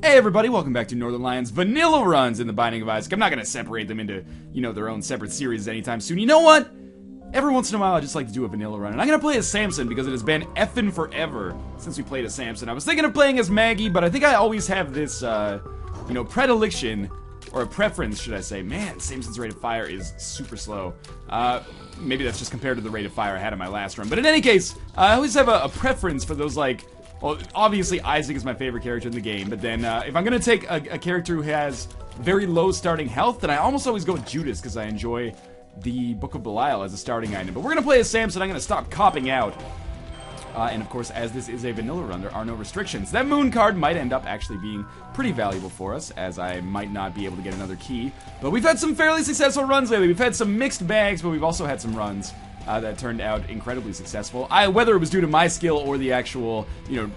Hey everybody, welcome back to Northernlion's vanilla runs in the Binding of Isaac. I'm not gonna separate them into, their own separate series anytime soon. You know what? Every once in a while I just like to do a vanilla run, and I'm gonna play as Samson because it has been effing forever since we played as Samson. I was thinking of playing as Maggie, but I think I always have this, predilection, or a preference, should I say. Man, Samson's rate of fire is super slow. Maybe that's just compared to the rate of fire I had in my last run. But in any case, I always have a preference for those, well, obviously Isaac is my favorite character in the game, but then if I'm gonna take a character who has very low starting health, then I almost always go with Judas, because I enjoy the Book of Belial as a starting item. But we're gonna play as Samson. I'm gonna stop copping out. And of course, as this is a vanilla run, there are no restrictions. That moon card might end up actually being pretty valuable for us, as I might not be able to get another key. But we've had some fairly successful runs lately. We've had some mixed bags, but we've also had some runs that turned out incredibly successful. Whether it was due to my skill or the actual,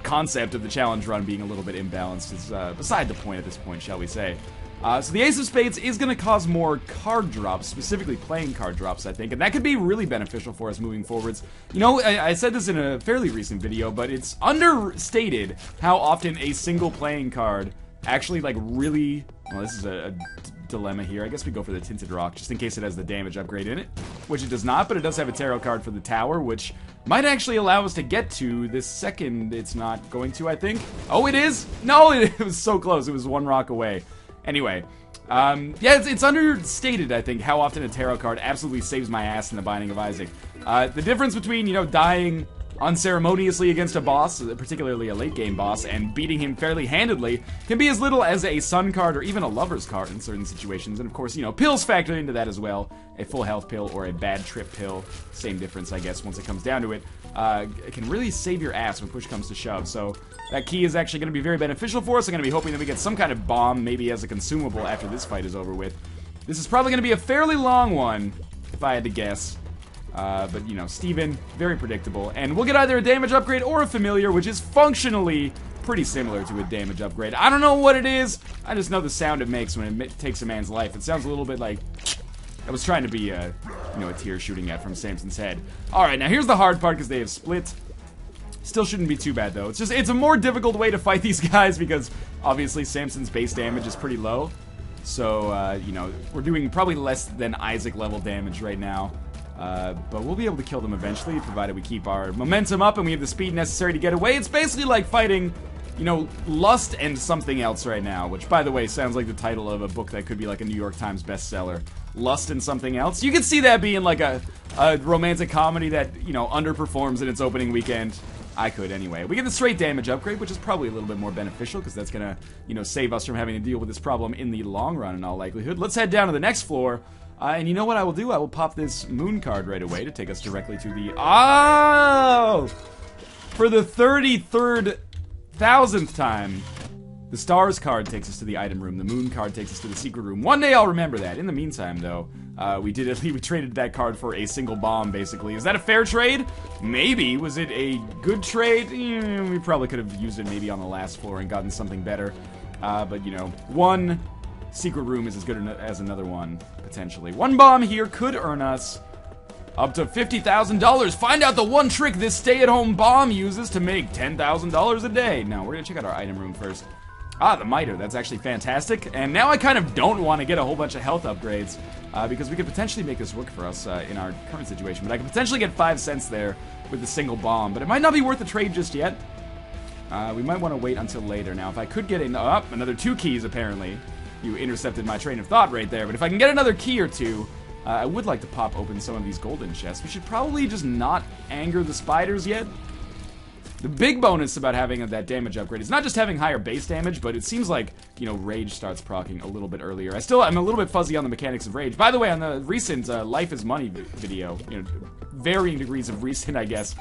concept of the challenge run being a little bit imbalanced is beside the point at this point, shall we say. So the Ace of Spades is going to cause more card drops, specifically playing card drops, I think, and that could be really beneficial for us moving forwards. I said this in a fairly recent video, but it's understated how often a single playing card actually, really... Well, this is a dilemma here. I guess we go for the Tinted Rock, just in case it has the damage upgrade in it, which it does not, but it does have a tarot card for the Tower, which might actually allow us to get to this second. It's not going to, I think. Oh, it is? No, it was so close. It was one rock away. Anyway, yeah, it's understated, I think, how often a tarot card absolutely saves my ass in the Binding of Isaac. The difference between, dying unceremoniously against a boss, particularly a late-game boss, and beating him fairly handedly, can be as little as a sun card or even a lover's card in certain situations. And of course, pills factor into that as well. A full health pill or a bad trip pill, same difference, I guess, once it comes down to it. It can really save your ass when push comes to shove. So that key is actually going to be very beneficial for us. I'm going to be hoping that we get some kind of bomb, maybe as a consumable after this fight is over with. This is probably going to be a fairly long one, if I had to guess. But, Steven, very predictable. And we'll get either a damage upgrade or a familiar, which is functionally pretty similar to a damage upgrade. I don't know what it is. I just know the sound it makes when it takes a man's life. It sounds a little bit like... I was trying to be, a tear shooting at from Samson's head. Alright, now here's the hard part, because they have split. Still shouldn't be too bad, though. It's a more difficult way to fight these guys, because obviously Samson's base damage is pretty low. So, we're doing probably less than Isaac level damage right now. But we'll be able to kill them eventually, provided we keep our momentum up and we have the speed necessary to get away. It's basically like fighting, Lust and something else right now, which, by the way, sounds like the title of a book that could be like a New York Times bestseller. Lust and something else. You could see that being like a romantic comedy that, underperforms in its opening weekend. I could anyway. We get the straight damage upgrade, which is probably a little bit more beneficial, because that's gonna, save us from having to deal with this problem in the long run in all likelihood. Let's head down to the next floor. And you know what I will do? I will pop this moon card right away to take us directly to the... Oh! For the 33,000th time, the stars card takes us to the item room. The moon card takes us to the secret room. One day I'll remember that. In the meantime, though, we traded that card for a single bomb, basically. Is that a fair trade? Maybe. Was it a good trade? We probably could have used it maybe on the last floor and gotten something better. But, one secret room is as good as another one, potentially. One bomb here could earn us up to $50,000. Find out the one trick this stay-at-home bomb uses to make $10,000 a day. Now, we're gonna check out our item room first. The miter. That's actually fantastic. And now I kind of don't want to get a whole bunch of health upgrades, because we could potentially make this work for us in our current situation. But I could potentially get 5 cents there with the single bomb, but it might not be worth the trade just yet. We might want to wait until later. Now, if I could get another 2 keys, apparently. You intercepted my train of thought right there, but if I can get another key or 2, I would like to pop open some of these golden chests. We should probably just not anger the spiders yet. The big bonus about having that damage upgrade is not just having higher base damage, but it seems like, rage starts proccing a little bit earlier. I'm a little bit fuzzy on the mechanics of rage. By the way, on the recent Life is Money video, varying degrees of recent, I guess,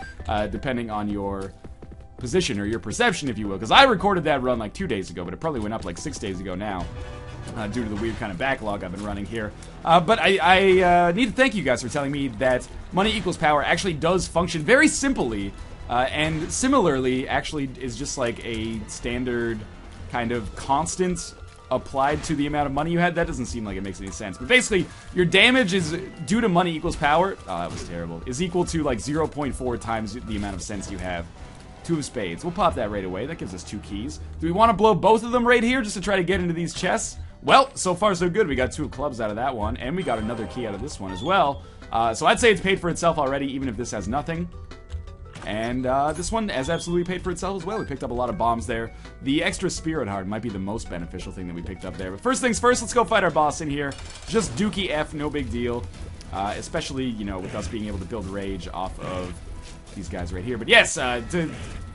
depending on your position or your perception, if you will, because I recorded that run like 2 days ago, but it probably went up like 6 days ago now. Due to the weird kind of backlog I've been running here. But I need to thank you guys for telling me that money equals power actually does function very simply, and similarly actually is just like a standard kind of constant applied to the amount of money you had. That doesn't seem like it makes any sense. But basically, your damage is due to money equals power. Oh, that was terrible. Is equal to like 0.4 times the amount of cents you have. 2 of spades. We'll pop that right away. That gives us 2 keys. Do we want to blow both of them right here just to try to get into these chests? Well, so far so good. We got 2 of clubs out of that one, and we got another key out of this one as well. So I'd say it's paid for itself already, even if this has nothing. And this one has absolutely paid for itself as well. We picked up a lot of bombs there. The extra spirit heart might be the most beneficial thing that we picked up there. But first things first, let's go fight our boss in here. Just Dookie F, no big deal. Especially, you know, with us being able to build rage off of these guys right here. But yes, to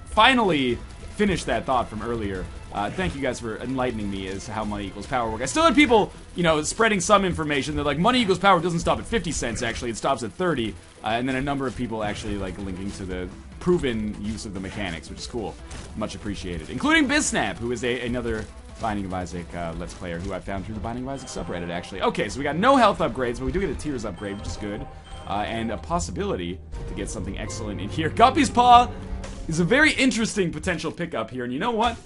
finally finish that thought from earlier, thank you guys for enlightening me as to how money equals power work. I still had people, you know, spreading some information. They're like, money equals power doesn't stop at 50 cents, actually. It stops at 30. And then a number of people actually, like, linking to the proven use of the mechanics, which is cool. Much appreciated. Including BizSnap, who is another Binding of Isaac Let's Player who I found through the Binding of Isaac subreddit, actually. Okay, so we got no health upgrades, but we do get a Tears upgrade, which is good. And a possibility to get something excellent in here. Guppy's Paw is a very interesting potential pickup here, and you know what?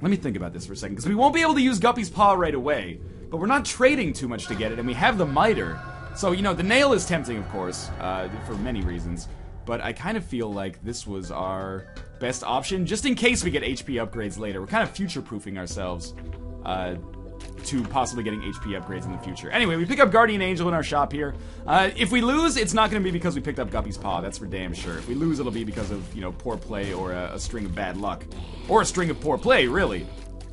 Let me think about this for a second, because we won't be able to use Guppy's Paw right away, but we're not trading too much to get it, and we have the miter. So, you know, the nail is tempting, of course, for many reasons, but I kind of feel like this was our best option, just in case we get HP upgrades later. We're kind of future-proofing ourselves to possibly getting HP upgrades in the future. Anyway, we pick up Guardian Angel in our shop here. If we lose, it's not going to be because we picked up Guppy's Paw, that's for damn sure. If we lose, it'll be because of, you know, poor play or a string of bad luck. Or a string of poor play, really.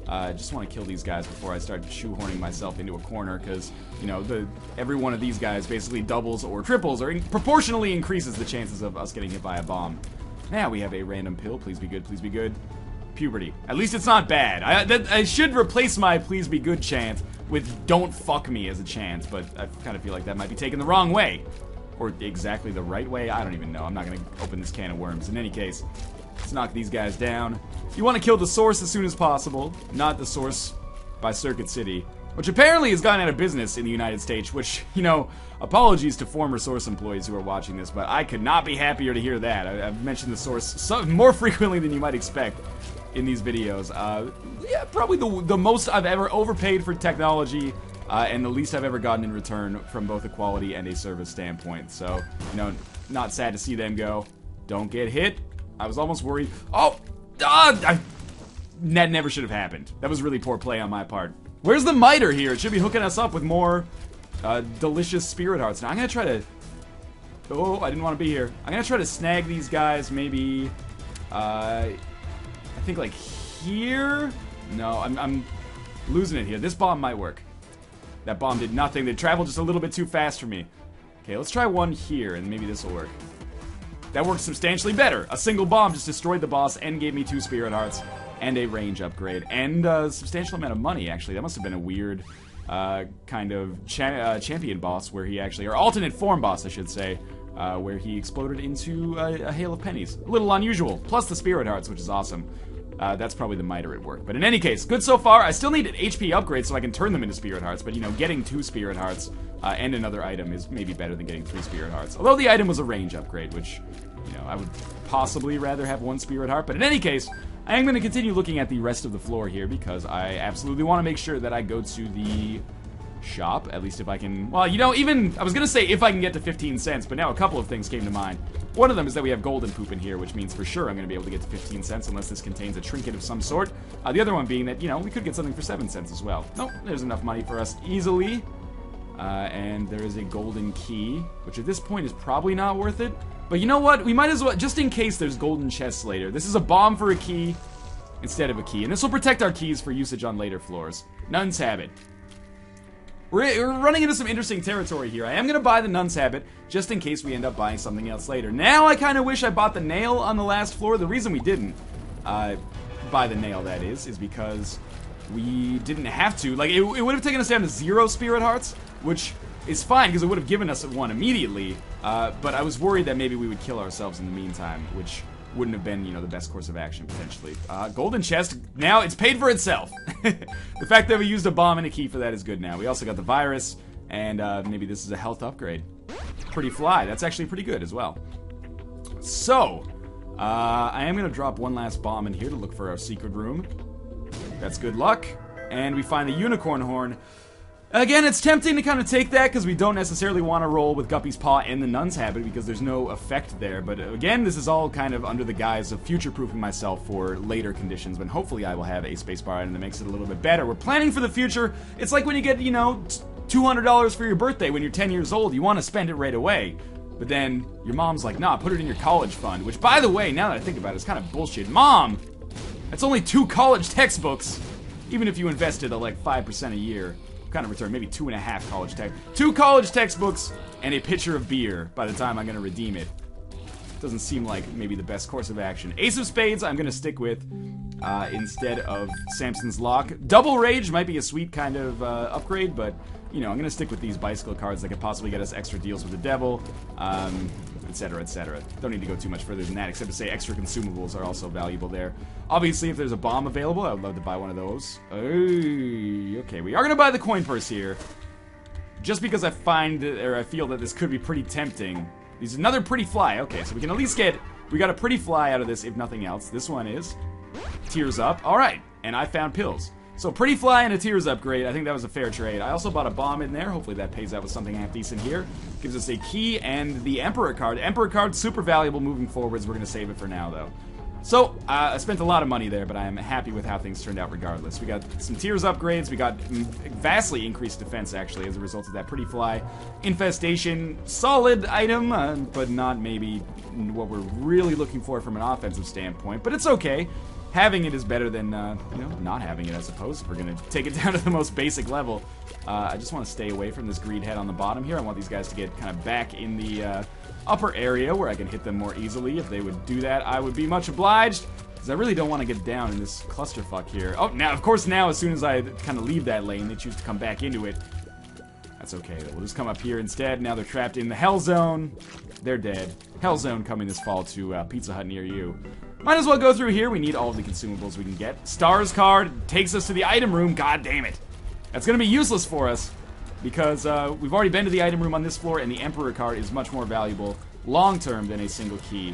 I just want to kill these guys before I start shoehorning myself into a corner, because, you know, every one of these guys basically doubles or triples or proportionally increases the chances of us getting hit by a bomb. Now we have a random pill. Please be good, please be good. Puberty. At least it's not bad. I should replace my please be good chant with don't fuck me as a chant, but I kind of feel like that might be taken the wrong way. Or exactly the right way. I don't even know. I'm not going to open this can of worms. In any case, let's knock these guys down. You want to kill the source as soon as possible, not the source by Circuit City, which apparently has gone out of business in the United States, which, you know, apologies to former source employees who are watching this, but I could not be happier to hear that. I've mentioned the source more frequently than you might expect in these videos. Yeah, probably the most I've ever overpaid for technology, and the least I've ever gotten in return from both a quality and a service standpoint. So, you know, not sad to see them go. Don't get hit. I was almost worried. Oh! That never should have happened. That was really poor play on my part. Where's the miter here? It should be hooking us up with more delicious spirit hearts. Now I'm gonna try to... Oh, I didn't want to be here. I'm gonna try to snag these guys maybe... I think like here? No, I'm losing it here. This bomb might work. That bomb did nothing. They traveled just a little bit too fast for me. Okay, let's try one here, and maybe this will work. That works substantially better. A single bomb just destroyed the boss and gave me 2 spirit hearts and a range upgrade and a substantial amount of money, actually. That must have been a weird kind of champion boss where he actually, or alternate form boss, I should say, where he exploded into a hail of pennies. A little unusual. Plus the spirit hearts, which is awesome. That's probably the miter at work. But in any case, good so far. I still need an HP upgrade so I can turn them into spirit hearts, but, you know, getting 2 spirit hearts and another item is maybe better than getting 3 spirit hearts. Although the item was a range upgrade, which, you know, I would possibly rather have 1 spirit heart. But in any case, I am going to continue looking at the rest of the floor here because I absolutely want to make sure that I go to the shop, at least if I can. Well, you know, even I was gonna say if I can get to 15 cents, but now a couple of things came to mind. One of them is that we have golden poop in here, which means for sure I'm gonna be able to get to 15 cents unless this contains a trinket of some sort. The other one being that, you know, we could get something for 7 cents as well. Nope, there's enough money for us easily. And there is a golden key, which at this point is probably not worth it. But you know what? We might as well, just in case there's golden chests later. This is a bomb for a key instead of a key. And this will protect our keys for usage on later floors. Nun's Habit. We're running into some interesting territory here. I am going to buy the Nun's Habit, just in case we end up buying something else later. Now I kind of wish I bought the nail on the last floor. The reason we didn't buy the nail, that is because we didn't have to. Like, it would have taken us down to 0 spirit hearts, which is fine, because it would have given us 1 immediately. But I was worried that maybe we would kill ourselves in the meantime, which wouldn't have been, you know, the best course of action, potentially. Golden chest, now it's paid for itself. The fact that we used a bomb and a key for that is good now. We also got the virus, and maybe this is a health upgrade. Pretty fly, that's actually pretty good as well. So, I am going to drop 1 last bomb in here to look for our secret room. That's good luck. And we find the unicorn horn. Again, it's tempting to kind of take that because we don't necessarily want to roll with Guppy's Paw and the Nun's Habit because there's no effect there. But again, this is all kind of under the guise of future-proofing myself for later conditions when hopefully I will have a spacebar item that makes it a little bit better. We're planning for the future. It's like when you get, you know, $200 for your birthday when you're 10 years old. You want to spend it right away. But then your mom's like, nah, put it in your college fund. Which, by the way, now that I think about it, it's kind of bullshit. Mom! That's only 2 college textbooks. Even if you invested at like 5% a year. Kind of return, maybe 2.5 college tech. 2 college textbooks and a pitcher of beer by the time I'm going to redeem it. Doesn't seem like maybe the best course of action. Ace of Spades I'm going to stick with instead of Samson's Lock. Double Rage might be a sweet kind of upgrade, but, you know, I'm going to stick with these bicycle cards that could possibly get us extra deals with the devil, etc., etc. Don't need to go too much further than that, except to say extra consumables are also valuable there. Obviously, if there's a bomb available, I would love to buy one of those. Okay, we are going to buy the coin purse here. Just because I feel that this could be pretty tempting. This is another pretty fly. Okay, so we can at least we got a pretty fly out of this, if nothing else. This one is Tears Up. Alright, and I found pills. So pretty fly and a Tears upgrade. I think that was a fair trade. I also bought a bomb in there. Hopefully that pays out with something half decent here. Gives us a key and the Emperor card. Emperor card, super valuable moving forwards. We're going to save it for now, though. So, I spent a lot of money there, but I am happy with how things turned out regardless. We got some Tears upgrades. We got vastly increased defense, actually, as a result of that pretty fly. Infestation, solid item, but not maybe what we're really looking for from an offensive standpoint. But it's okay. Having it is better than, you know, not having it, I suppose. If we're going to take it down to the most basic level. I just want to stay away from this greed head on the bottom here. I want these guys to get kind of back in the upper area where I can hit them more easily. If they would do that, I would be much obliged. Because I really don't want to get down in this clusterfuck here. Oh, now, of course, now, as soon as I kind of leave that lane, they choose to come back into it. That's okay, though. We'll just come up here instead. Now they're trapped in the Hell Zone. They're dead. Hell Zone coming this fall to Pizza Hut near you. Might as well go through here. We need all of the consumables we can get. Stars card takes us to the item room. God damn it. That's going to be useless for us because we've already been to the item room on this floor, and the Emperor card is much more valuable long-term than a single key.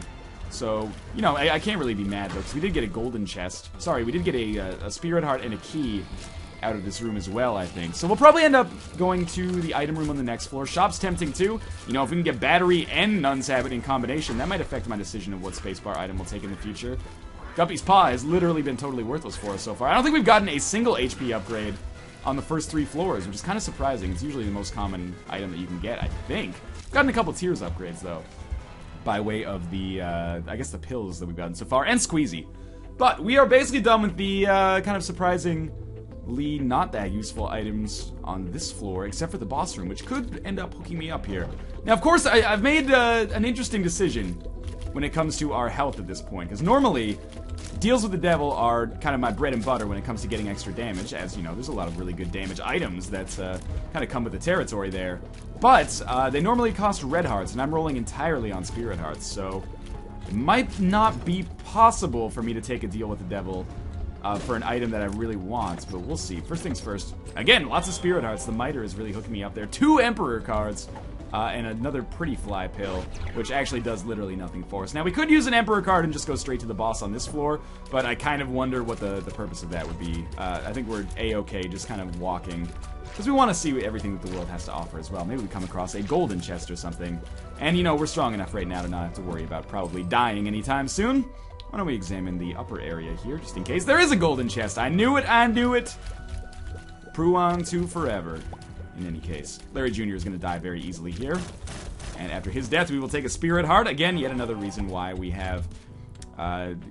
So, you know, I can't really be mad, though, because we did get a golden chest. Sorry, we did get a Spirit Heart and a key out of this room as well, I think. So we'll probably end up going to the item room on the next floor. Shop's tempting, too. You know, if we can get Battery and Nun's Habit in combination, that might affect my decision of what spacebar item we'll take in the future. Guppy's Paw has literally been totally worthless for us so far. I don't think we've gotten a single HP upgrade on the first 3 floors, which is kind of surprising. It's usually the most common item that you can get, I think. Gotten a couple Tears upgrades, though, by way of the, I guess the pills that we've gotten so far, and Squeezy. But we are basically done with the kind of surprisingly not that useful items on this floor, except for the boss room, which could end up hooking me up here. Now, of course, I've made an interesting decision when it comes to our health at this point, because normally deals with the devil are kind of my bread and butter when it comes to getting extra damage. As you know, there's a lot of really good damage items that kind of come with the territory there. But they normally cost red hearts, and I'm rolling entirely on spirit hearts, so it might not be possible for me to take a deal with the devil for an item that I really want, but we'll see. First things first. Again, lots of spirit hearts. The Miter is really hooking me up there. 2 Emperor cards. And another pretty fly pill, which actually does literally nothing for us. Now, we could use an Emperor card and just go straight to the boss on this floor, but I kind of wonder what the purpose of that would be. I think we're A-okay just kind of walking, because we want to see everything that the world has to offer as well. Maybe we come across a golden chest or something. And, you know, we're strong enough right now to not have to worry about probably dying anytime soon. Why don't we examine the upper area here, just in case there is a golden chest. I knew it, I knew it! Pruon to forever. In any case, Larry Jr. is going to die very easily here. And after his death, we will take a Spirit Heart. Again, yet another reason why we have,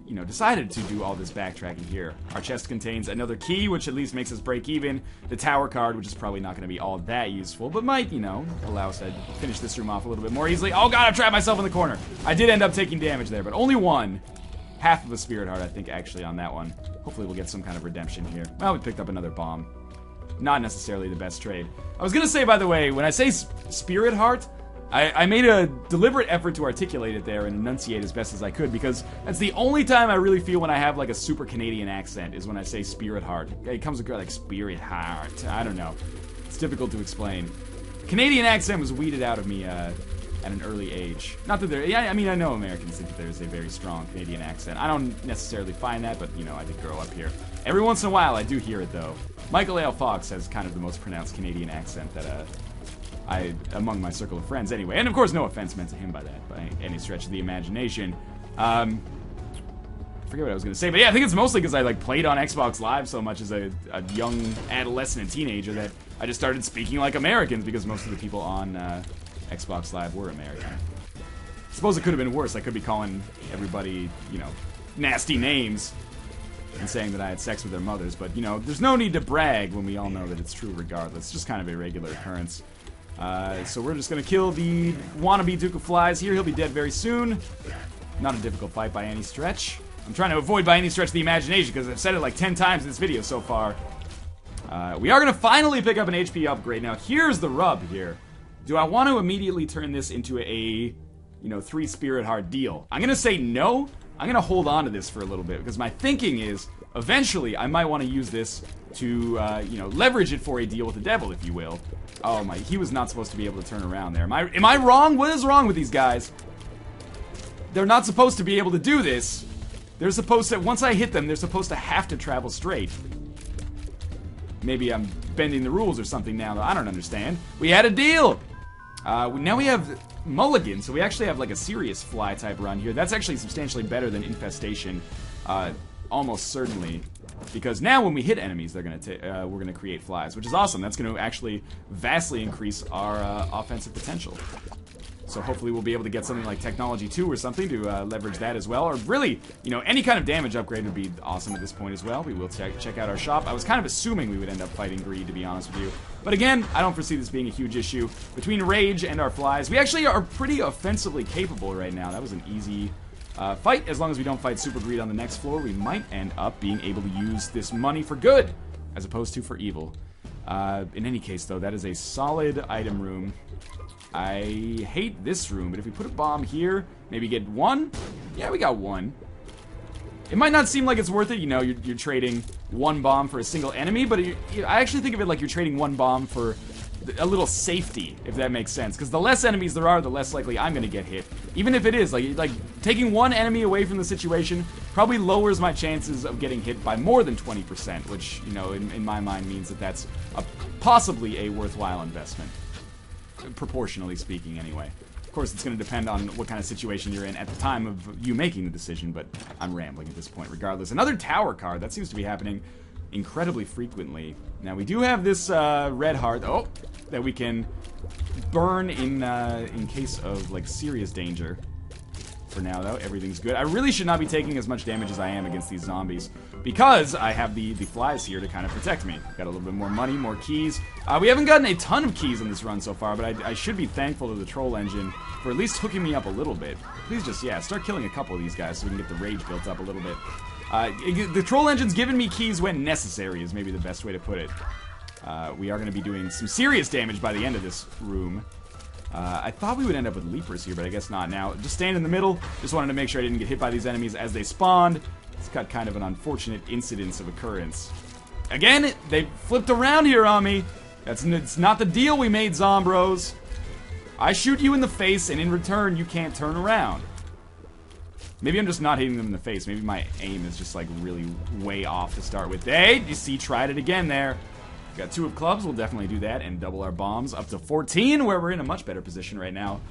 you know, decided to do all this backtracking here. Our chest contains another key, which at least makes us break even. The Tower card, which is probably not going to be all that useful, but might, you know, allow us to finish this room off a little bit more easily. Oh god, I've trapped myself in the corner. I did end up taking damage there, but only one. Half of a Spirit Heart, I think, actually, on that one. Hopefully we'll get some kind of redemption here. Well, we picked up another bomb. Not necessarily the best trade. I was gonna say, by the way, when I say Spirit Heart, I made a deliberate effort to articulate it there and enunciate as best as I could, because that's the only time I really feel when I have like a super Canadian accent, is when I say Spirit Heart. It comes across like Spirit Heart. I don't know. It's difficult to explain. Canadian accent was weeded out of me at an early age. Not that there, yeah, I mean, I know Americans think that there's a very strong Canadian accent. I don't necessarily find that, but, you know, I did grow up here. Every once in a while, I do hear it, though. Michael A. L. Fox has kind of the most pronounced Canadian accent that, among my circle of friends, anyway. And, of course, no offense meant to him by that, by any stretch of the imagination. I forget what I was going to say, but yeah, I think it's mostly because I, like, played on Xbox Live so much as a young adolescent and teenager that I just started speaking like Americans because most of the people on, Xbox Live were American. I suppose it could have been worse. I could be calling everybody, you know, nasty names and saying that I had sex with their mothers, but, you know, there's no need to brag when we all know that it's true regardless. It's just kind of a regular occurrence. So we're just gonna kill the wannabe Duke of Flies here. He'll be dead very soon. Not a difficult fight by any stretch. I'm trying to avoid by any stretch of the imagination because I've said it like 10 times in this video so far. We are gonna finally pick up an HP upgrade. Now, here's the rub here. Do I want to immediately turn this into a, you know, 3 Spirit Heart deal? I'm gonna say no. I'm gonna hold on to this for a little bit because my thinking is eventually I might want to use this to, you know, leverage it for a deal with the devil, if you will. Oh my, he was not supposed to be able to turn around there. Am I wrong? What is wrong with these guys? They're not supposed to be able to do this. They're supposed to, once I hit them, they're supposed to have to travel straight. Maybe I'm bending the rules or something now. I don't understand. We had a deal! Now we have Mulligan, so we actually have like a serious fly type run here. That's actually substantially better than Infestation, almost certainly, because now when we hit enemies, they're gonna we're gonna create flies, which is awesome. That's gonna actually vastly increase our offensive potential. So hopefully we'll be able to get something like Technology 2 or something to leverage that as well. Or really, you know, any kind of damage upgrade would be awesome at this point as well. We will check out our shop. I was kind of assuming we would end up fighting Greed, to be honest with you. But again, I don't foresee this being a huge issue. Between Rage and our flies, we actually are pretty offensively capable right now. That was an easy fight. As long as we don't fight Super Greed on the next floor, we might end up being able to use this money for good, as opposed to for evil. In any case, though, that is a solid item room. I hate this room, but if we put a bomb here, maybe get 1? Yeah, we got 1. It might not seem like it's worth it, you know, you're trading 1 bomb for a single enemy, but I actually think of it like you're trading 1 bomb for a little safety, if that makes sense. Because the less enemies there are, the less likely I'm gonna get hit. Even if it is, like taking 1 enemy away from the situation probably lowers my chances of getting hit by more than 20%, which, you know, in my mind means that that's possibly a worthwhile investment. Proportionally speaking, anyway. Of course, it's going to depend on what kind of situation you're in at the time of you making the decision, but I'm rambling at this point regardless. Another tower card. That seems to be happening incredibly frequently. Now, we do have this red heart, that we can burn in case of, like, serious danger. For now, though, everything's good. I really should not be taking as much damage as I am against these zombies, because I have the flies here to kind of protect me. Got a little bit more money, more keys. We haven't gotten a ton of keys in this run so far, but I should be thankful to the troll engine for at least hooking me up a little bit. Please just, yeah, start killing a couple of these guys so we can get the rage built up a little bit. The troll engine's giving me keys when necessary is maybe the best way to put it. We are going to be doing some serious damage by the end of this room. I thought we would end up with leapers here, but I guess not. Now, just stand in the middle. Just wanted to make sure I didn't get hit by these enemies as they spawned. It's got kind of an unfortunate incidence of occurrence. Again, they flipped around here on me. It's not the deal we made, Zombros. I shoot you in the face, and in return, you can't turn around. Maybe I'm just not hitting them in the face. Maybe my aim is just, like, really way off to start with. Hey, you see, tried it again there. Got 2 of clubs, we'll definitely do that, and double our bombs up to 14, where we're in a much better position right now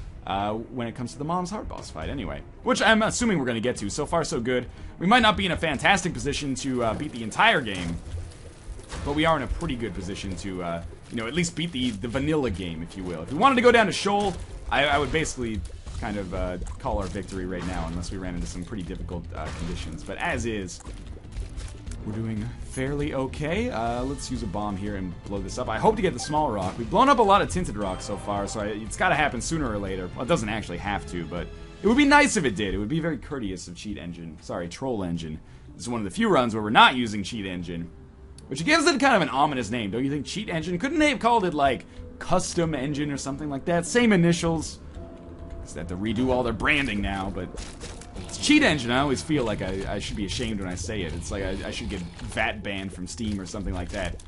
when it comes to the Mom's Heart boss fight anyway. Which I'm assuming we're going to get to. So far, so good. We might not be in a fantastic position to beat the entire game, but we are in a pretty good position to, you know, at least beat the vanilla game, if you will. If we wanted to go down to Shoal, I would basically kind of call our victory right now, unless we ran into some pretty difficult conditions. But as is, we're doing fairly okay. Let's use a bomb here and blow this up. I hope to get the small rock. We've blown up a lot of tinted rocks so far, so it's got to happen sooner or later. Well, it doesn't actually have to, but it would be nice if it did. It would be very courteous of Cheat Engine. Sorry, Troll Engine. This is one of the few runs where we're not using Cheat Engine, which gives it kind of an ominous name. Don't you think? Cheat Engine? Couldn't they have called it, like, Custom Engine or something like that? Same initials. Just have to redo all their branding now, but it's Cheat Engine. I always feel like I should be ashamed when I say it. It's like I should get VAT banned from Steam or something like that.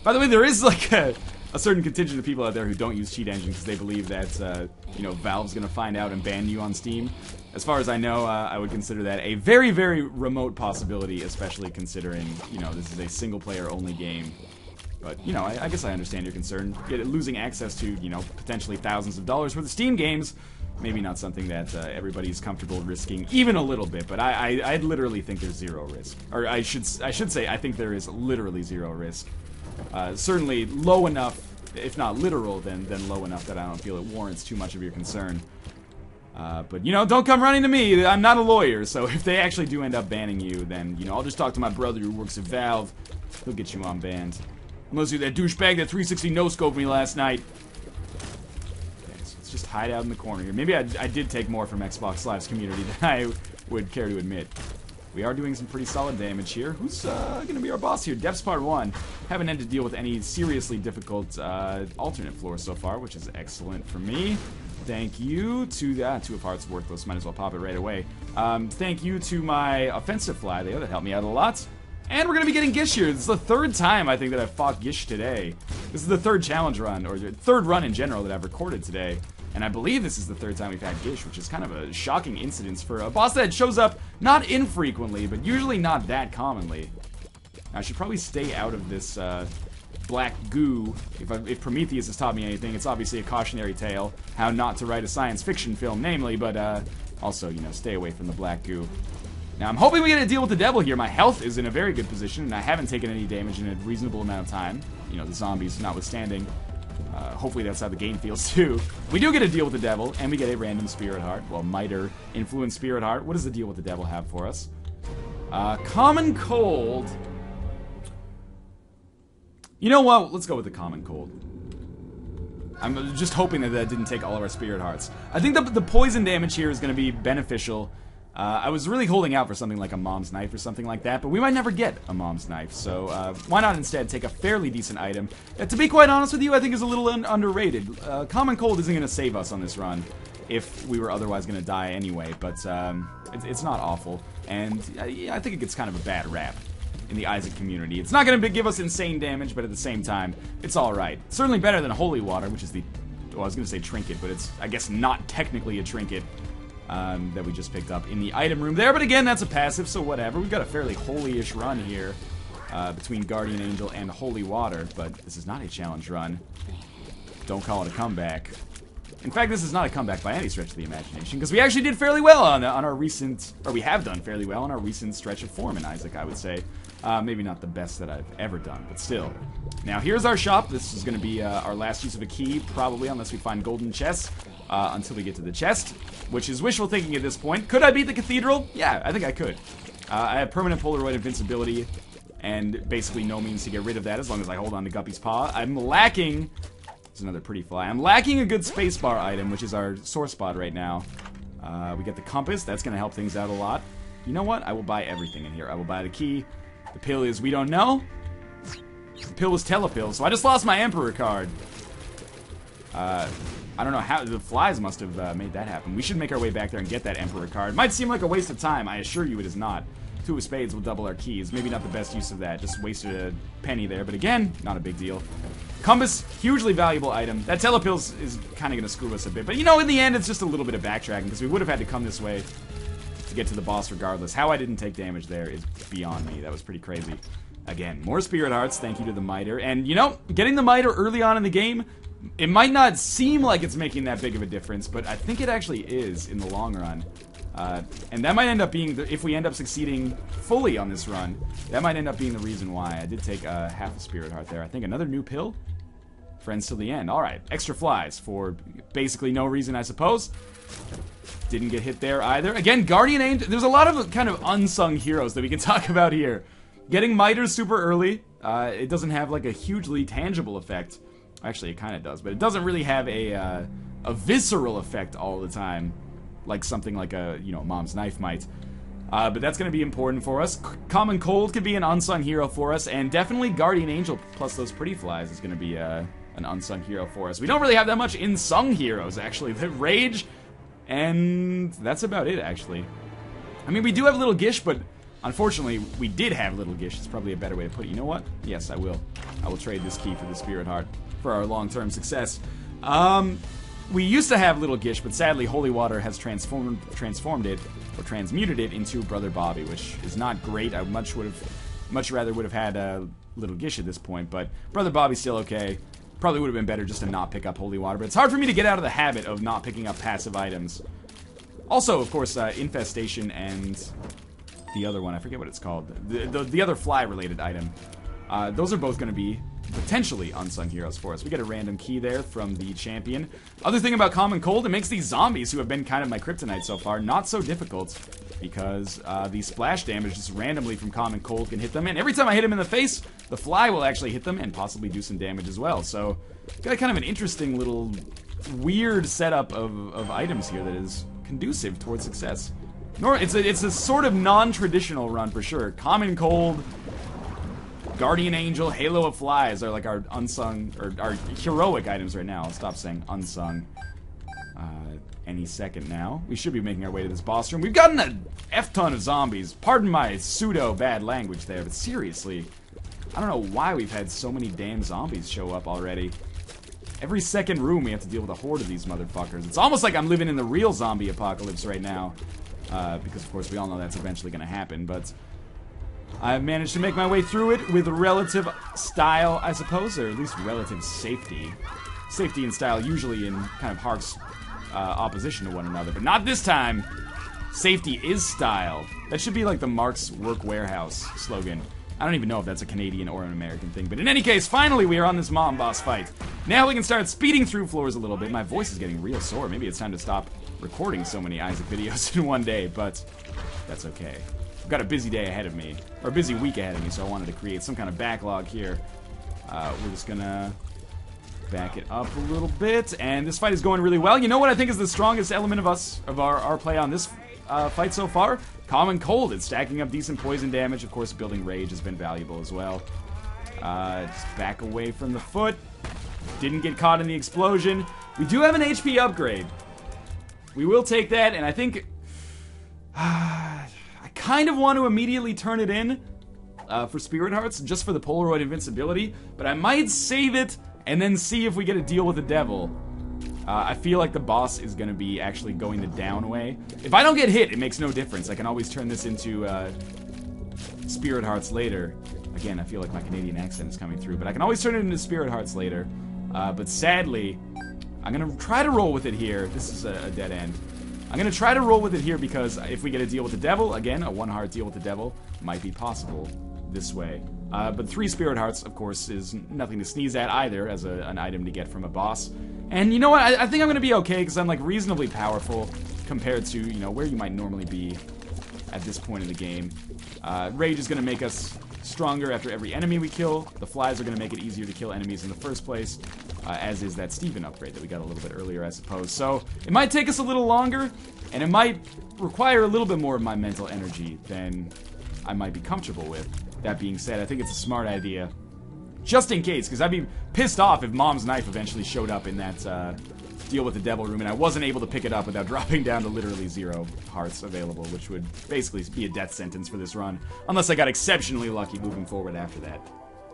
By the way, there is like a a certain contingent of people out there who don't use cheat engines because they believe that, you know, Valve's gonna find out and ban you on Steam. As far as I know, I would consider that a very, very remote possibility, especially considering, you know, this is a single-player only game. But, you know, I guess I understand your concern. Losing access to, you know, potentially thousands of dollars worth of Steam games, maybe not something that everybody's comfortable risking, even a little bit. But I literally think there's zero risk. Or I should say, I think there is literally zero risk. Certainly low enough, if not literal, then low enough that I don't feel it warrants too much of your concern. But, you know, don't come running to me. I'm not a lawyer, so if they actually do end up banning you, then, you know, I'll just talk to my brother who works at Valve. He'll get you unbanned. Unless you're that douchebag that 360 no-scoped me last night. Okay, so let's just hide out in the corner here. Maybe I did take more from Xbox Live's community than I would care to admit. We are doing some pretty solid damage here. Who's going to be our boss here? Depths Part 1. Haven't had to deal with any seriously difficult alternate floors so far, which is excellent for me. Thank you to that. 2 of Hearts worthless. Might as well pop it right away. Thank you to my offensive fly there that helped me out a lot. And we're going to be getting GISH here. This is the 3rd time, I think, that I've fought GISH today. This is the 3rd challenge run, or the 3rd run in general that I've recorded today. And I believe this is the 3rd time we've had GISH, which is kind of a shocking incidence for a boss that shows up not infrequently, but usually not that commonly. Now, I should probably stay out of this black goo. If Prometheus has taught me anything, it's obviously a cautionary tale. How not to write a science fiction film, namely, but also, you know, stay away from the black goo. Now, I'm hoping we get to deal with the devil here. My health is in a very good position, and I haven't taken any damage in a reasonable amount of time. You know, the zombies notwithstanding. Hopefully that's how the game feels, too. We do get to deal with the devil, and we get a random spirit heart. Well, miter influence spirit heart. What does the deal with the devil have for us? Common cold. You know what? Let's go with the common cold. I'm just hoping that that didn't take all of our spirit hearts. I think the poison damage here is going to be beneficial. I was really holding out for something like a mom's knife or something like that, but we might never get a mom's knife, so why not instead take a fairly decent item that, to be quite honest with you, I think is a little underrated. Common cold isn't going to save us on this run if we were otherwise going to die anyway, but it's not awful, and I think it gets kind of a bad rap in the Isaac community. It's not going to give us insane damage, but at the same time, it's alright. Certainly better than holy water, which is the, well, I was going to say trinket, but it's, I guess, not technically a trinket. That we just picked up in the item room there, but again, that's a passive, so whatever. We've got a fairly holy-ish run here between Guardian Angel and Holy Water, but this is not a challenge run. Don't call it a comeback. In fact, this is not a comeback by any stretch of the imagination, because we actually did fairly well on our recent, or we have done fairly well on our recent stretch of form in Isaac, I would say. Maybe not the best that I've ever done, but still. Now, here's our shop. This is going to be our last use of a key, probably, unless we find golden chests, until we get to the chest, which is wishful thinking at this point. Could I beat the cathedral? Yeah, I think I could. I have permanent Polaroid invincibility, and basically no means to get rid of that as long as I hold on to Guppy's paw. I'm lacking... There's another pretty fly. I'm lacking a good spacebar item, which is our sore spot right now. We get the compass. That's going to help things out a lot. You know what? I will buy everything in here. I will buy the key. The pill is we don't know. The pill is telepill, so I just lost my Emperor card. I don't know how, the flies must have made that happen. We should make our way back there and get that Emperor card. Might seem like a waste of time, I assure you it is not. 2 of spades will double our keys. Maybe not the best use of that, just wasted a penny there, but again, not a big deal. Compass, hugely valuable item. That telepill is kind of going to screw us a bit, but you know, in the end, it's just a little bit of backtracking, because we would have had to come this way to get to the boss regardless. How I didn't take damage there is beyond me. That was pretty crazy. Again, more spirit hearts, thank you to the miter. And, you know, getting the miter early on in the game, it might not seem like it's making that big of a difference, but I think it actually is in the long run. And that might end up being, if we end up succeeding fully on this run, that might end up being the reason why. I did take half a spirit heart there. I think another new pill. Friends till the end. Alright, extra flies for basically no reason, I suppose. Didn't get hit there either. Again, Guardian Angel, there's a lot of kind of unsung heroes that we can talk about here. Getting miters super early, it doesn't have like a hugely tangible effect. Actually, it kind of does, but it doesn't really have a visceral effect all the time, like something like a, you know, mom's knife might. But that's going to be important for us. Common Cold could be an unsung hero for us, and definitely Guardian Angel plus those pretty flies is going to be an unsung hero for us. We don't really have that much unsung heroes, actually. The Rage, and that's about it, actually. I mean, we do have Little Gish, but unfortunately, we did have Little Gish. It's probably a better way to put it. You know what? Yes, I will. I will trade this key for the Spirit Heart. for our long-term success. We used to have Little Gish, but sadly Holy Water has transformed it, or transmuted it into Brother Bobby, which is not great. I much rather would have had Little Gish at this point, but Brother Bobby's still okay. Probably would have been better just to not pick up Holy Water, but it's hard for me to get out of the habit of not picking up passive items. Also, of course, Infestation and the other one, I forget what it's called, the other fly-related item. Those are both going to be potentially unsung heroes for us. We get a random key there from the champion. Other thing about Common Cold, it makes these zombies, who have been kind of my kryptonite so far, not so difficult, because the splash damage just randomly from Common Cold can hit them, and every time I hit him in the face, the fly will actually hit them and possibly do some damage as well. So, got kind of an interesting little weird setup of items here that is conducive towards success. It's a sort of non-traditional run for sure. Common Cold, Guardian Angel, Halo of Flies are like our unsung, or our heroic items right now. I'll stop saying unsung. Any second now. We should be making our way to this boss room. We've gotten a F-ton of zombies. Pardon my pseudo-bad language there, but seriously, I don't know why we've had so many damn zombies show up already. Every second room we have to deal with a horde of these motherfuckers. It's almost like I'm living in the real zombie apocalypse right now. Because of course we all know that's eventually going to happen, but I've managed to make my way through it with relative style, I suppose, or at least relative safety. Safety and style usually in kind of harsh opposition to one another, but not this time. Safety is style. That should be like the Mark's Work Warehouse slogan. I don't even know if that's a Canadian or an American thing, but in any case, finally we are on this mom boss fight. Now we can start speeding through floors a little bit. My voice is getting real sore. Maybe it's time to stop recording so many Isaac videos in one day, but that's okay. I've got a busy day ahead of me, or a busy week ahead of me, so I wanted to create some kind of backlog here. We're just gonna back it up a little bit, and this fight is going really well. You know what I think is the strongest element of our play on this fight so far? Common Cold. It's stacking up decent poison damage. Of course, building Rage has been valuable as well. Just back away from the foot. Didn't get caught in the explosion. We do have an HP upgrade. We will take that, and I think I kind of want to immediately turn it in for Spirit Hearts, just for the Polaroid invincibility, but I might save it and then see if we get a deal with the devil. I feel like the boss is going to be actually going the down way. If I don't get hit, it makes no difference. I can always turn this into Spirit Hearts later. Again, I feel like my Canadian accent is coming through, but I can always turn it into Spirit Hearts later. But sadly, I'm going to try to roll with it here. This is a dead end. I'm going to try to roll with it here because if we get a deal with the devil, again, a one-heart deal with the devil might be possible this way. But 3 Spirit Hearts, of course, is nothing to sneeze at either as an item to get from a boss. And you know what? I think I'm going to be okay because I'm like reasonably powerful compared to, you know, where you might normally be at this point in the game. Rage is going to make us stronger after every enemy we kill. The flies are going to make it easier to kill enemies in the first place, as is that Steven upgrade that we got a little bit earlier, I suppose. So it might take us a little longer, and it might require a little bit more of my mental energy than I might be comfortable with. That being said, I think it's a smart idea. Just in case, because I'd be pissed off if Mom's knife eventually showed up in that deal with the devil room and I wasn't able to pick it up without dropping down to literally 0 hearts available, which would basically be a death sentence for this run, unless I got exceptionally lucky moving forward after that.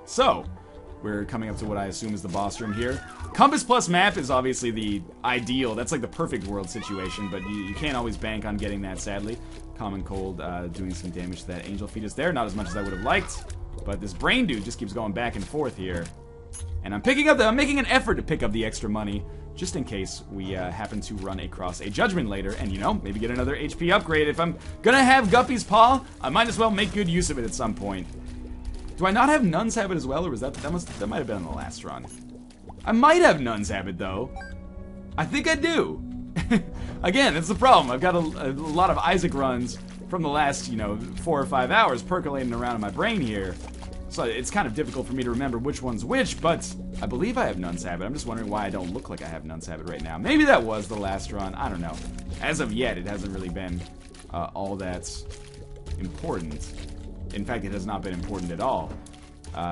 So, we're coming up to what I assume is the boss room here. Compass plus map is obviously the ideal. That's like the perfect world situation, but you can't always bank on getting that, sadly. Common Cold doing some damage to that Angel Fetus there. Not as much as I would have liked, but this brain dude just keeps going back and forth here. And I'm making an effort to pick up the extra money, just in case we happen to run across a judgment later, and you know, maybe get another HP upgrade. If I'm gonna have Guppy's Paw, I might as well make good use of it at some point. Do I not have Nun's Habit as well, or was that might have been on the last run? I might have Nun's Habit though. I think I do. Again, that's the problem. I've got a lot of Isaac runs from the last, you know, 4 or 5 hours percolating around in my brain here. So it's kind of difficult for me to remember which one's which, but I believe I have Nun's Habit. I'm just wondering why I don't look like I have Nun's Habit right now. Maybe that was the last run. I don't know. As of yet, it hasn't really been all that important. In fact, it has not been important at all.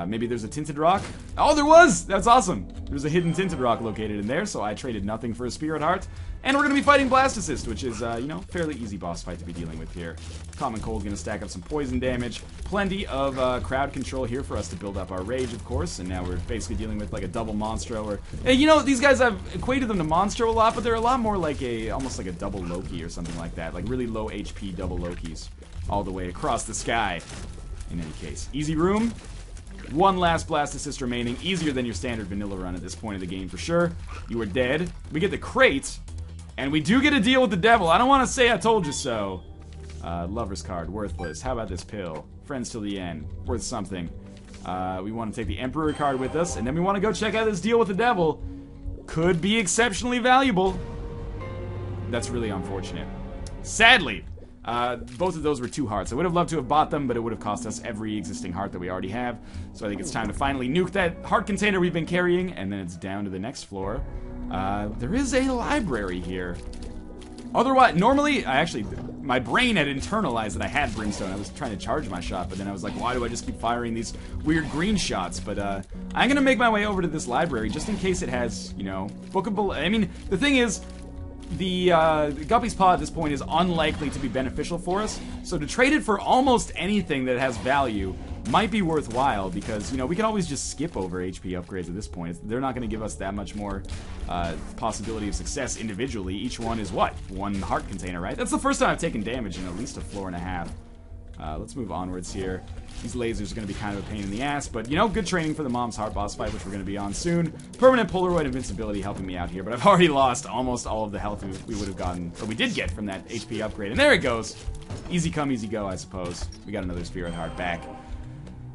Maybe there's a tinted rock. Oh, there was! That's awesome. There's a hidden tinted rock located in there, so I traded nothing for a Spirit Heart. And we're going to be fighting Blastocyst, which is, you know, fairly easy boss fight to be dealing with here. Common Cold going to stack up some poison damage. Plenty of crowd control here for us to build up our rage, of course. And now we're basically dealing with like a double Monstro. Or, hey, you know, these guys, I've equated them to Monstro a lot, but they're a lot more like almost like a double Loki or something like that. Like really low HP double Lokis all the way across the sky. In any case, easy room. One last Blastocyst remaining. Easier than your standard vanilla run at this point of the game for sure. You are dead. We get the crate. And we do get a deal with the devil. I don't want to say I told you so. Lover's card, worthless. How about this pill? Friends till the end, worth something. We want to take the Emperor card with us, and then we want to go check out this deal with the devil. Could be exceptionally valuable. That's really unfortunate. Sadly, both of those were 2 hearts. I would have loved to have bought them, but it would have cost us every existing heart that we already have. So I think it's time to finally nuke that heart container we've been carrying, and then it's down to the next floor. There is a library here. Otherwise, normally, my brain had internalized that I had Brimstone. I was trying to charge my shot, but then I was like, why do I just keep firing these weird green shots? But, I'm gonna make my way over to this library, just in case it has, you know, bookable. I mean, the thing is, the Guppy's Paw at this point is unlikely to be beneficial for us, so to trade it for almost anything that has value might be worthwhile, because, you know, we can always just skip over HP upgrades at this point. They're not going to give us that much more possibility of success individually. Each one is, what? 1 heart container, right? That's the first time I've taken damage in at least a floor and a half. Let's move onwards here. These lasers are going to be kind of a pain in the ass, but, you know, good training for the Mom's Heart boss fight, which we're going to be on soon. Permanent Polaroid invincibility helping me out here, but I've already lost almost all of the health we would have gotten, or we did get from that HP upgrade. And there it goes. Easy come, easy go, I suppose. We got another Spirit Heart back.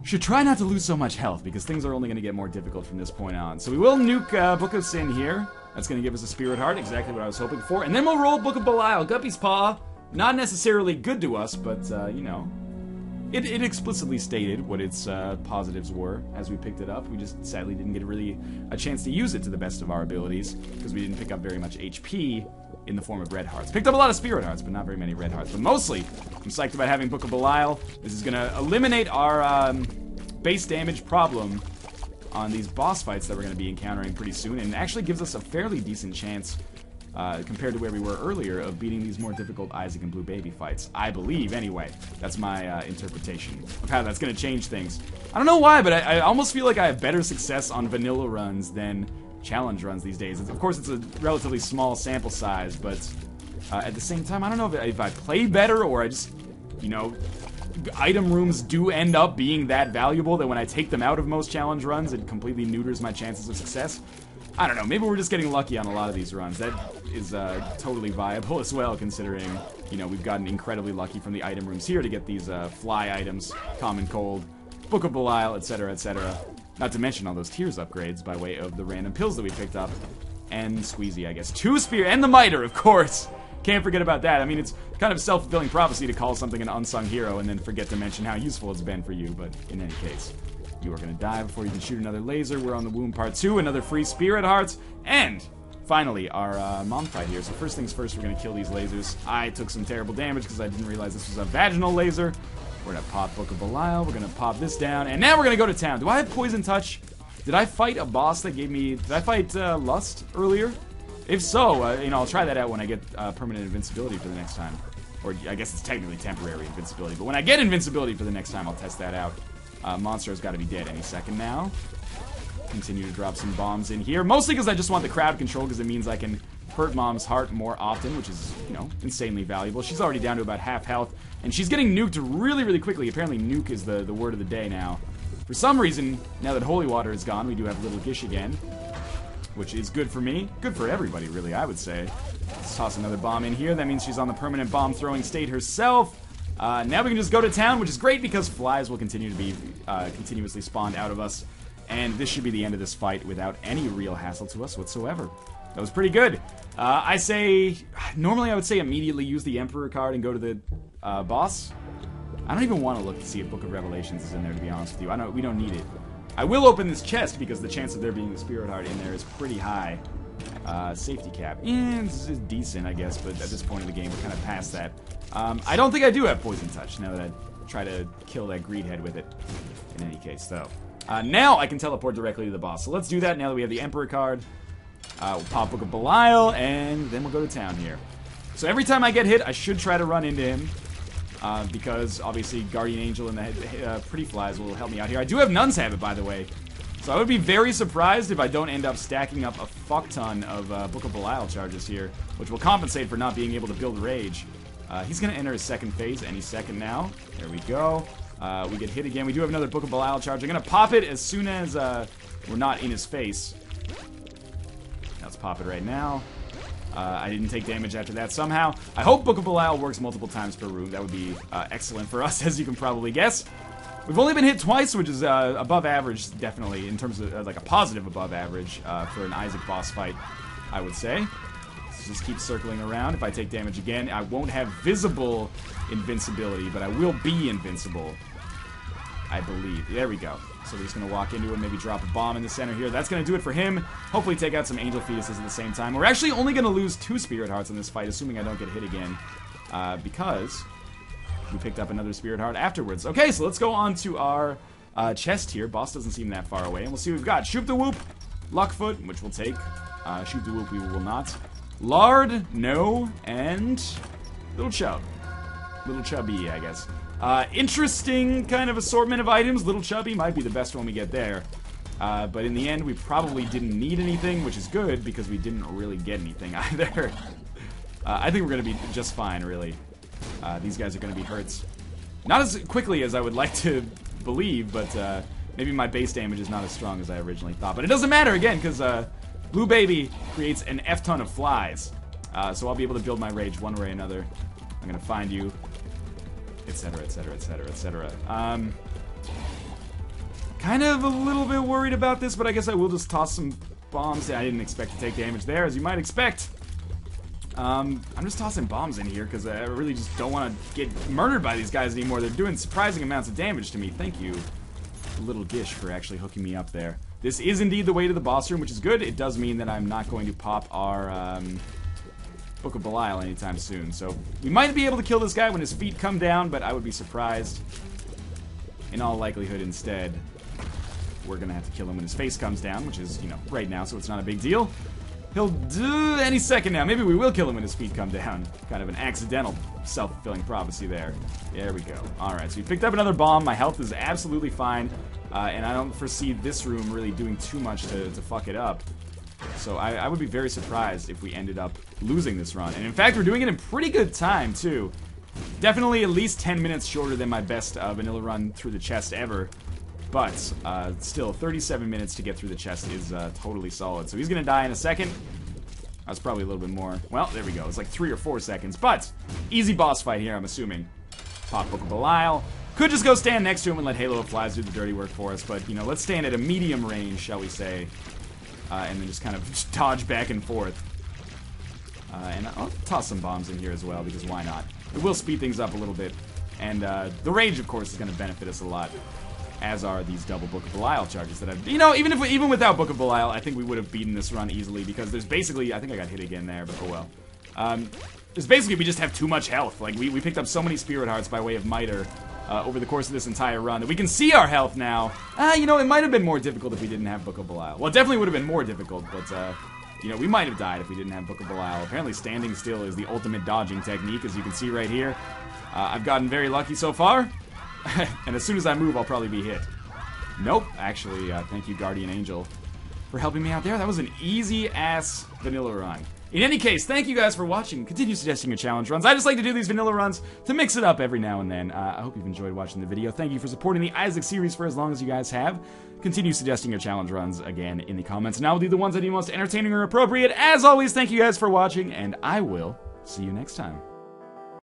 Should try not to lose so much health, because things are only going to get more difficult from this point on. So we will nuke Book of Sin here. That's going to give us a Spirit Heart, exactly what I was hoping for. And then we'll roll Book of Belial. Guppy's Paw, not necessarily good to us, but, you know, it explicitly stated what its positives were as we picked it up. We just sadly didn't get really a chance to use it to the best of our abilities, because we didn't pick up very much HP in the form of red hearts. Picked up a lot of Spirit Hearts, but not very many red hearts. But mostly, I'm psyched about having Book of Belial. This is going to eliminate our base damage problem on these boss fights that we're going to be encountering pretty soon, and actually gives us a fairly decent chance, compared to where we were earlier, of beating these more difficult Isaac and Blue Baby fights. I believe, anyway. That's my interpretation of how that's going to change things. I don't know why, but I almost feel like I have better success on vanilla runs than challenge runs these days. Of course, it's a relatively small sample size, but at the same time, I don't know if I play better or I just, you know, item rooms do end up being that valuable that when I take them out of most challenge runs, it completely neuters my chances of success. I don't know, maybe we're just getting lucky on a lot of these runs. That is totally viable as well, considering, you know, we've gotten incredibly lucky from the item rooms here to get these fly items, Common Cold, Book of Belial, etc., etc. Not to mention all those Tears upgrades by way of the random pills that we picked up. And Squeezy, I guess. 2 Spear, and the Miter, of course! Can't forget about that. I mean, it's kind of self-fulfilling prophecy to call something an unsung hero and then forget to mention how useful it's been for you, but in any case, you are going to die before you can shoot another laser. We're on the Womb Part 2, another free Spirit Hearts, and finally, our mom fight here. So first things first, we're going to kill these lasers. I took some terrible damage because I didn't realize this was a vaginal laser. We're going to pop Book of Belial, we're going to pop this down, and now we're going to go to town. Do I have Poison Touch? Did I fight a boss that gave me... Did I fight Lust earlier? If so, you know, I'll try that out when I get permanent invincibility for the next time. Or I guess it's technically temporary invincibility, but when I get invincibility for the next time, I'll test that out. Monstro's got to be dead any second now. Continue to drop some bombs in here, mostly because I just want the crowd control, because it means I can hurt Mom's heart more often, which is, you know, insanely valuable. She's already down to about half health, and she's getting nuked really, really quickly. Apparently nuke is the word of the day now. For some reason, now that Holy Water is gone, we do have Little Gish again, which is good for me. Good for everybody, really, I would say. Let's toss another bomb in here. That means she's on the permanent bomb-throwing state herself. Now we can just go to town, which is great because flies will continue to be continuously spawned out of us. And this should be the end of this fight without any real hassle to us whatsoever. That was pretty good. I say... Normally I would say immediately use the Emperor card and go to the boss. I don't even want to look to see if Book of Revelations is in there, to be honest with you. We don't need it. I will open this chest because the chance of there being a Spirit Heart in there is pretty high. Safety cap. It's decent, I guess, but at this point in the game, we're kind of past that. I don't think I do have Poison Touch, now that I try to kill that greed head with it. In any case, though. Now I can teleport directly to the boss. So let's do that now that we have the Emperor card. We'll pop Book of Belial, and then we'll go to town here. So every time I get hit, I should try to run into him. Because, obviously, Guardian Angel and the Pretty Flies will help me out here. I do have Nun's Habit, by the way. So I would be very surprised if I don't end up stacking up a fuck ton of Book of Belial charges here, which will compensate for not being able to build Rage. He's going to enter his second phase any second now. There we go. We get hit again. We do have another Book of Belial charge. I'm going to pop it as soon as we're not in his face. Let's pop it right now. I didn't take damage after that somehow. I hope Book of Belial works multiple times per room. That would be excellent for us, as you can probably guess. We've only been hit twice, which is above average, definitely, in terms of like a positive above average for an Isaac boss fight, I would say. Let's just keep circling around. If I take damage again, I won't have visible invincibility, but I will be invincible, I believe. There we go. So we're just going to walk into him, maybe drop a bomb in the center here. That's going to do it for him. Hopefully take out some Angel Fetuses at the same time. We're actually only going to lose 2 Spirit Hearts in this fight, assuming I don't get hit again, because we picked up another Spirit Heart afterwards. Okay, so let's go on to our chest here. Boss doesn't seem that far away, and we'll see what we've got. Shoop the Whoop, Luckfoot, which we'll take. Shoop the Whoop we will not. Lard, no, and Little Chub. Little Chubby, I guess. Interesting kind of assortment of items. Little Chubby might be the best one we get there. But in the end, we probably didn't need anything, which is good, because we didn't really get anything either. I think we're going to be just fine, really. These guys are going to be hurts. Not as quickly as I would like to believe, but maybe my base damage is not as strong as I originally thought. But it doesn't matter, again, because Blue Baby creates an F-ton of flies. So I'll be able to build my rage one way or another. I'm going to find you, etc., etc., etc., etc. Kind of a little bit worried about this, but I guess I will just toss some bombs. I didn't expect to take damage there, as you might expect. I'm just tossing bombs in here because I really just don't want to get murdered by these guys anymore. They're doing surprising amounts of damage to me. Thank you, little Gish, for actually hooking me up there. This is indeed the way to the boss room, which is good. It does mean that I'm not going to pop our Book of Belial anytime soon. So we might be able to kill this guy when his feet come down, but I would be surprised. In all likelihood, instead, we're going to have to kill him when his face comes down, which is, you know, right now, so it's not a big deal. He'll do any second now. Maybe we will kill him when his feet come down. Kind of an accidental self-fulfilling prophecy there. There we go. Alright, so we picked up another bomb. My health is absolutely fine. And I don't foresee this room really doing too much to fuck it up. So I would be very surprised if we ended up losing this run. And in fact, we're doing it in pretty good time, too. Definitely at least 10 minutes shorter than my best vanilla run through the chest ever. But still, 37 minutes to get through the chest is totally solid. So he's going to die in a second. That's probably a little bit more. Well, there we go. It's like 3 or 4 seconds. But easy boss fight here, I'm assuming. Pop Book of Belial. Could just go stand next to him and let Halo of Flies do the dirty work for us. But, you know, let's stand at a medium range, shall we say. And then just kind of dodge back and forth. And I'll toss some bombs in here as well, because why not? It will speed things up a little bit. And the range, of course, is going to benefit us a lot. As are these double Book of Belial charges that I've... You know, even without Book of Belial, I think we would have beaten this run easily, because there's basically... I think I got hit again there, but oh well. There's basically, we just have too much health. Like, we picked up so many Spirit Hearts by way of Miter over the course of this entire run that we can see our health now. You know, it might have been more difficult if we didn't have Book of Belial. Well, it definitely would have been more difficult, but, you know, we might have died if we didn't have Book of Belial. Apparently, standing still is the ultimate dodging technique, as you can see right here. I've gotten very lucky so far, and as soon as I move, I'll probably be hit. Nope, actually, thank you, Guardian Angel, for helping me out there. That was an easy-ass vanilla run. In any case, thank you guys for watching. Continue suggesting your challenge runs. I just like to do these vanilla runs to mix it up every now and then. I hope you've enjoyed watching the video. Thank you for supporting the Isaac series for as long as you guys have. Continue suggesting your challenge runs again in the comments, and I will do the ones I deem most entertaining or appropriate. As always, thank you guys for watching, and I will see you next time.